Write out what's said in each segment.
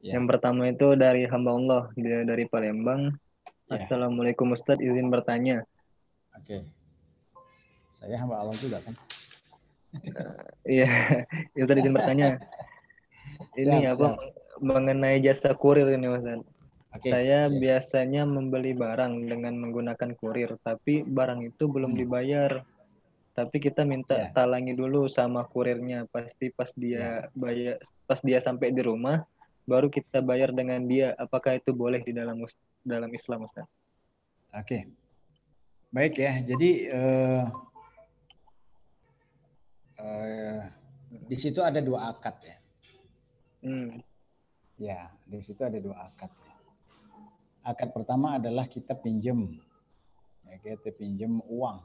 Ya, Yang pertama itu dari hamba Allah, dia dari Palembang. ya. Assalamualaikum Ustadz, izin bertanya. Oke. Saya hamba Allah juga kan. Iya, Ustadz izin bertanya. Ini Siap, apa siap. mengenai jasa kurir ini Ustadz. Oke, Saya ya. biasanya membeli barang dengan menggunakan kurir, tapi barang itu belum Hmm, dibayar. Tapi kita minta ya, talangi dulu sama kurirnya. Pasti pas dia ya. bayar, pas dia sampai di rumah, baru kita bayar dengan dia. Apakah itu boleh di dalam Islam Ustaz? Oke. Baik ya. Jadi eh, di situ ada dua akad ya. Hmm, Ya, di situ ada dua akad ya. Akad pertama adalah kita pinjam, ya, kita pinjam uang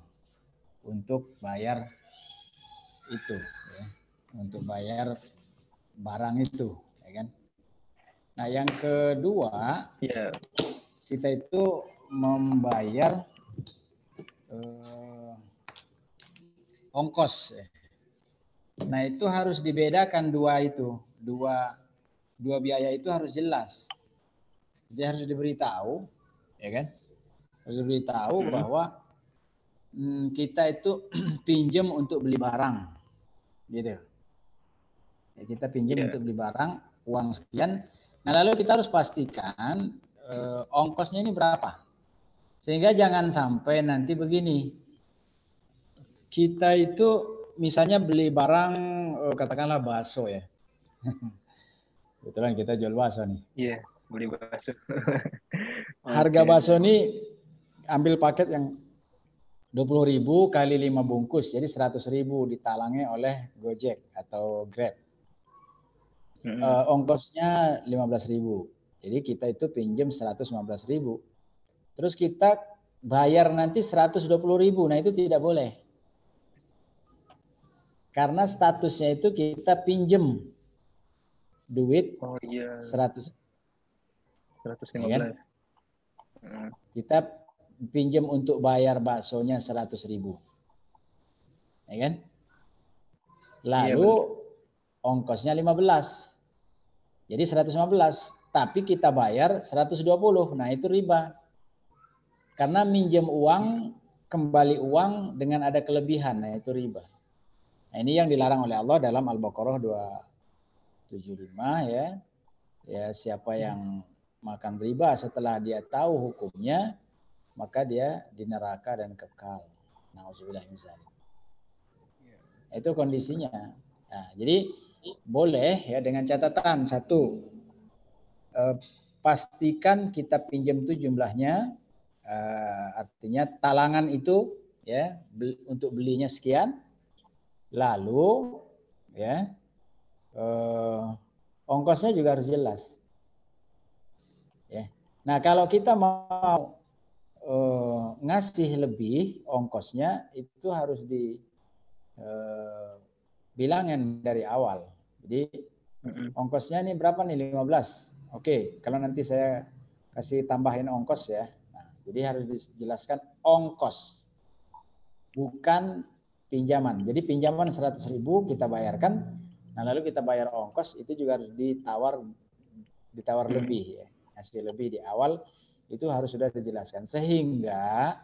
untuk bayar itu, ya, untuk bayar barang itu, ya kan. Nah, yang kedua ya, kita itu membayar eh, ongkos. Ya. Nah, itu harus dibedakan dua itu, dua biaya itu harus jelas. Jadi harus diberitahu, ya kan? Harus diberitahu hmm, bahwa kita itu pinjam untuk beli barang, gitu. Ya, kita pinjam ya, untuk beli barang uang sekian. Nah, lalu kita harus pastikan ongkosnya ini berapa. Sehingga jangan sampai nanti begini, kita itu misalnya beli barang katakanlah bakso ya. Kebetulan kita jual bakso nih. iya, beli bakso. Harga Oke, bakso ini ambil paket yang 20.000 kali 5 bungkus, jadi 100.000 ditalangi oleh Gojek atau Grab. hmm, Ongkosnya 15.000. Jadi kita itu pinjam 115.000. Terus kita bayar nanti 120.000. Nah, itu tidak boleh. Karena statusnya itu kita pinjam duit oh iya, 100, ya kan? 115. Hmm, Kita pinjam untuk bayar baksonya 100.000, ya kan? iya Lalu benar. ongkosnya 15. Jadi 115, tapi kita bayar 120. Nah, itu riba. Karena minjem uang, kembali uang dengan ada kelebihan, nah itu riba. Nah, ini yang dilarang oleh Allah dalam Al-Baqarah 275 ya. Ya, siapa yang makan riba setelah dia tahu hukumnya, maka dia di neraka dan kekal. Nauzubillah min dzalik. Itu kondisinya. Nah, jadi boleh ya dengan catatan satu, pastikan kita pinjam itu jumlahnya, artinya talangan itu ya untuk belinya sekian, lalu ya ongkosnya juga harus jelas. Ya. Nah, kalau kita mau ngasih lebih ongkosnya itu harus dibilangin dari awal. Jadi Hmm, ongkosnya ini berapa nih? 15. Oke, kalau nanti saya kasih tambahin ongkos ya. Nah, jadi harus dijelaskan ongkos, bukan pinjaman. Jadi pinjaman 100.000 kita bayarkan, nah lalu kita bayar ongkos itu juga harus ditawar hmm. lebih ya. Hasil lebih di awal itu harus sudah dijelaskan sehingga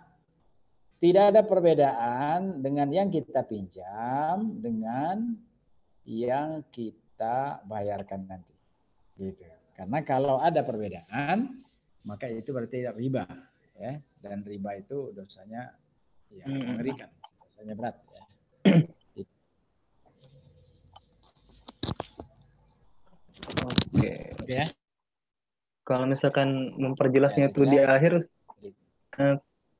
tidak ada perbedaan dengan yang kita pinjam dengan yang kita bayarkan nanti. Gitu. Karena kalau ada perbedaan, maka itu berarti riba, ya. Dan riba itu dosanya ya Hmm. mengerikan, dosanya berat. Ya. Oke. Oke ya. Kalau misalkan Ya memperjelasnya saya itu kira. di akhir, eh,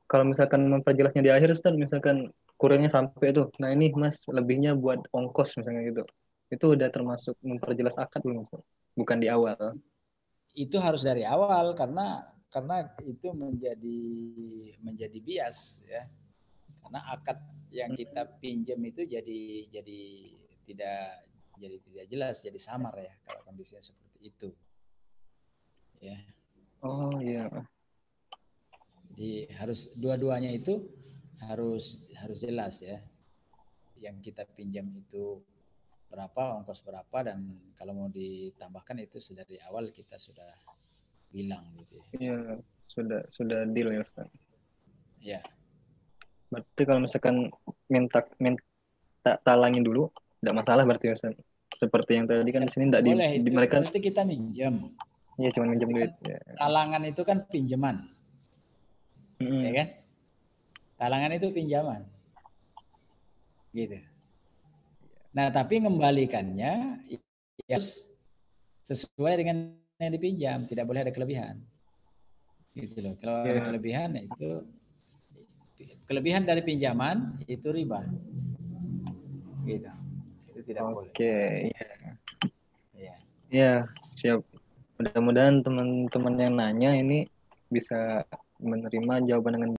kalau misalkan memperjelasnya di akhir, Ustaz, misalkan kurangnya sampai itu, nah ini Mas lebihnya buat ongkos misalnya gitu, itu udah termasuk memperjelas akad belum Ustaz? Bukan di awal. Itu harus dari awal karena itu menjadi bias ya. Karena akad yang kita pinjam itu jadi tidak tidak jelas, jadi samar ya kalau kondisinya seperti itu. Ya. Oh iya. Jadi harus dua-duanya itu harus jelas ya. Yang kita pinjam itu berapa, ongkos berapa, dan kalau mau ditambahkan itu dari awal kita sudah bilang gitu ya. Iya, sudah deal ya Ustaz. Ya, Berarti kalau misalkan minta talangin dulu, tidak masalah berarti Ustaz. Seperti yang tadi kan ya di sini tidak boleh, di itu mereka berarti kita minjem. ya cuma minjem Itu kan duit ya. talangan itu kan pinjaman, ya Mm-mm. kan? Talangan itu pinjaman, gitu. Nah, tapi mengembalikannya ya sesuai dengan yang dipinjam, tidak boleh ada kelebihan. Gitu loh. Kalau ada Ya, kelebihan itu kelebihan dari pinjaman itu riba. Gitu. Itu tidak boleh. oke. Ya, Ya. ya, siap. Mudah-mudahan teman-teman yang nanya ini bisa menerima jawaban dengan